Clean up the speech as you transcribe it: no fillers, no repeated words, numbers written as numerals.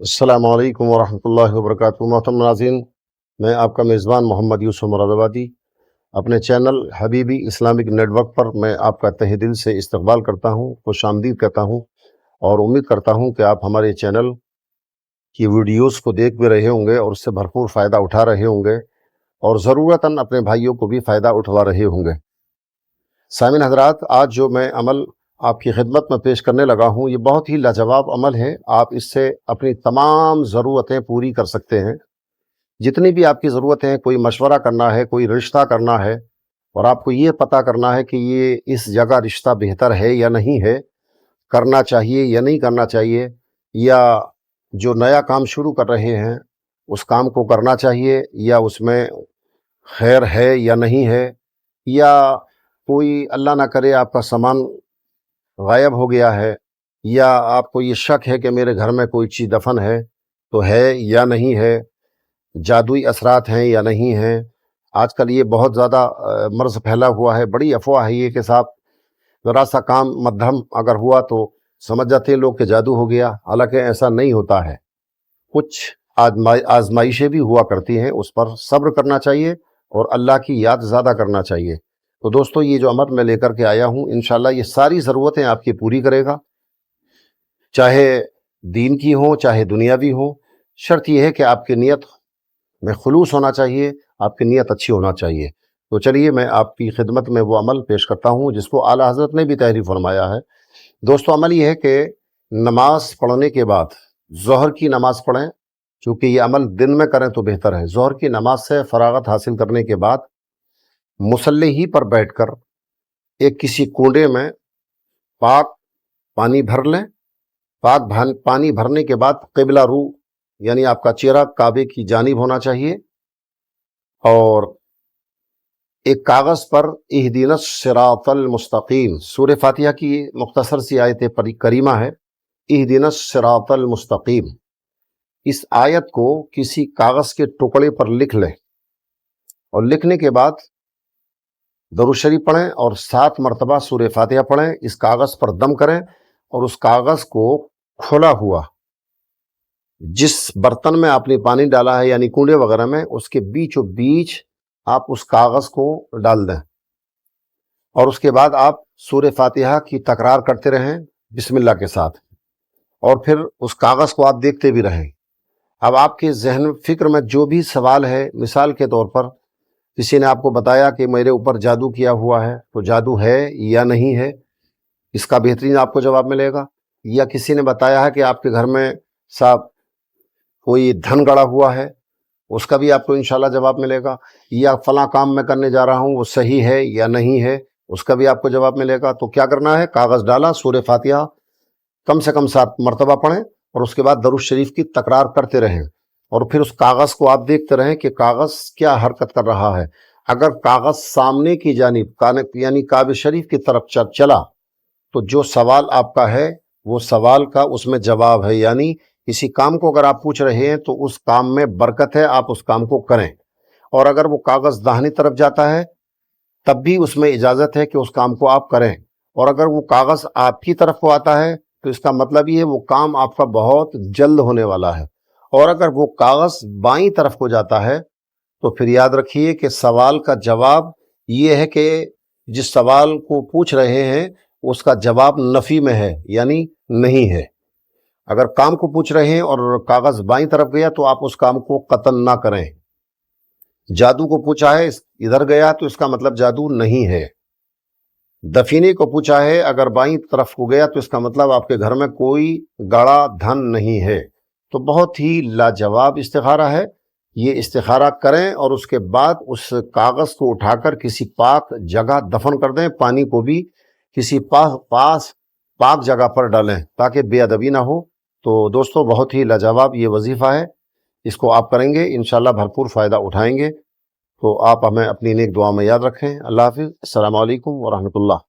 السلام علیکم ورحمۃ اللہ وبرکاتہ۔ محترم ناظرین، میں آپ کا میزبان محمد یوسف مراد آبادی اپنے چینل حبیبی اسلامک نیٹ ورک پر میں آپ کا تہ دل سے استقبال کرتا ہوں، خوش آمدید کہتا ہوں، اور امید کرتا ہوں کہ آپ ہمارے چینل کی ویڈیوز کو دیکھ بھی رہے ہوں گے اور اس سے بھرپور فائدہ اٹھا رہے ہوں گے، اور ضرورتاً اپنے بھائیوں کو بھی فائدہ اٹھوا رہے ہوں گے۔ سامعین حضرات، آج جو میں عمل آپ کی خدمت میں پیش کرنے لگا ہوں، یہ بہت ہی لاجواب عمل ہے۔ آپ اس سے اپنی تمام ضرورتیں پوری کر سکتے ہیں۔ جتنی بھی آپ کی ضرورتیں ہیں، کوئی مشورہ کرنا ہے، کوئی رشتہ کرنا ہے، اور آپ کو یہ پتہ کرنا ہے کہ یہ اس جگہ رشتہ بہتر ہے یا نہیں ہے، کرنا چاہیے یا نہیں کرنا چاہیے، یا جو نیا کام شروع کر رہے ہیں اس کام کو کرنا چاہیے یا اس میں خیر ہے یا نہیں ہے، یا کوئی اللہ نہ کرے آپ کا سامان غائب ہو گیا ہے، یا آپ کو یہ شک ہے کہ میرے گھر میں کوئی چیز دفن ہے تو ہے یا نہیں ہے، جادوئی اثرات ہیں یا نہیں ہیں۔ آج کل یہ بہت زیادہ مرض پھیلا ہوا ہے، بڑی افواہ ہے یہ کہ صاحب ذرا سا کام مدھم اگر ہوا تو سمجھ جاتے ہیں لوگ کہ جادو ہو گیا، حالانکہ ایسا نہیں ہوتا ہے۔ کچھ آزمائشیں بھی ہوا کرتی ہیں، اس پر صبر کرنا چاہیے اور اللہ کی یاد زیادہ کرنا چاہیے۔ تو دوستو، یہ جو عمل میں لے کر کے آیا ہوں، انشاءاللہ یہ ساری ضرورتیں آپ کی پوری کرے گا، چاہے دین کی ہوں چاہے دنیاوی ہوں۔ شرط یہ ہے کہ آپ کی نیت میں خلوص ہونا چاہیے، آپ کی نیت اچھی ہونا چاہیے۔ تو چلیے میں آپ کی خدمت میں وہ عمل پیش کرتا ہوں جس کو اعلیٰ حضرت نے بھی تحریر فرمایا ہے۔ دوستو، عمل یہ ہے کہ نماز پڑھنے کے بعد ظہر کی نماز پڑھیں، چونکہ یہ عمل دن میں کریں تو بہتر ہے۔ ظہر کی نماز سے فراغت حاصل کرنے کے بعد مصلی ہی پر بیٹھ کر ایک کسی کنڈے میں پاک پانی بھر لیں۔ پاک پانی بھرنے کے بعد قبلہ رو، یعنی آپ کا چہرہ کعبے کی جانب ہونا چاہیے، اور ایک کاغذ پر اہدنا الصراط المستقیم، سورہ فاتحہ کی مختصر سی آیت کریمہ ہے، اہدنا الصراط المستقیم، اس آیت کو کسی کاغذ کے ٹکڑے پر لکھ لیں، اور لکھنے کے بعد درود شریف پڑھیں اور 7 مرتبہ سورہ فاتحہ پڑھیں۔ اس کاغذ پر دم کریں اور اس کاغذ کو کھولا ہوا جس برتن میں آپ نے پانی ڈالا ہے، یعنی کنڈے وغیرہ میں، اس کے بیچ و بیچ آپ اس کاغذ کو ڈال دیں، اور اس کے بعد آپ سورہ فاتحہ کی تکرار کرتے رہیں بسم اللہ کے ساتھ، اور پھر اس کاغذ کو آپ دیکھتے بھی رہیں۔ اب آپ کے ذہن فکر میں جو بھی سوال ہے، مثال کے طور پر کسی نے آپ کو بتایا کہ میرے اوپر جادو کیا ہوا ہے، تو جادو ہے یا نہیں ہے، اس کا بہترین آپ کو جواب ملے گا۔ یا کسی نے بتایا ہے کہ آپ کے گھر میں صاحب کوئی دھن گڑا ہوا ہے، اس کا بھی آپ کو انشاءاللہ جواب ملے گا۔ یا فلاں کام میں کرنے جا رہا ہوں وہ صحیح ہے یا نہیں ہے، اس کا بھی آپ کو جواب ملے گا۔ تو کیا کرنا ہے، کاغذ ڈالا، سورہ فاتحہ کم سے کم 7 مرتبہ پڑھیں، اور اس کے بعد درود شریف کی تکرار کرتے رہیں، اور پھر اس کاغذ کو آپ دیکھتے رہیں کہ کاغذ کیا حرکت کر رہا ہے۔ اگر کاغذ سامنے کی جانب یعنی کعبہ شریف کی طرف چلا تو جو سوال آپ کا ہے وہ سوال کا اس میں جواب ہے، یعنی کسی کام کو اگر آپ پوچھ رہے ہیں تو اس کام میں برکت ہے، آپ اس کام کو کریں۔ اور اگر وہ کاغذ داہنی طرف جاتا ہے تب بھی اس میں اجازت ہے کہ اس کام کو آپ کریں، اور اگر وہ کاغذ آپ کی طرف کو آتا ہے تو اس کا مطلب یہ ہے وہ کام آپ کا بہت جلد ہونے والا ہے۔ اور اگر وہ کاغذ بائیں طرف کو جاتا ہے تو پھر یاد رکھیے کہ سوال کا جواب یہ ہے کہ جس سوال کو پوچھ رہے ہیں اس کا جواب نفی میں ہے، یعنی نہیں ہے۔ اگر کام کو پوچھ رہے ہیں اور کاغذ بائیں طرف گیا تو آپ اس کام کو قطعاً نہ کریں۔ جادو کو پوچھا ہے ادھر گیا تو اس کا مطلب جادو نہیں ہے۔ دفینے کو پوچھا ہے اگر بائیں طرف کو گیا تو اس کا مطلب آپ کے گھر میں کوئی گڑا دھن نہیں ہے۔ تو بہت ہی لاجواب استخارہ ہے، یہ استخارہ کریں اور اس کے بعد اس کاغذ کو اٹھا کر کسی پاک جگہ دفن کر دیں، پانی کو بھی کسی پاک جگہ پر ڈالیں تاکہ بے ادبی نہ ہو۔ تو دوستو، بہت ہی لاجواب یہ وظیفہ ہے، اس کو آپ کریں گے انشاءاللہ بھرپور فائدہ اٹھائیں گے۔ تو آپ ہمیں اپنی نیک دعا میں یاد رکھیں۔ اللہ حافظ، السلام علیکم ورحمۃ اللہ۔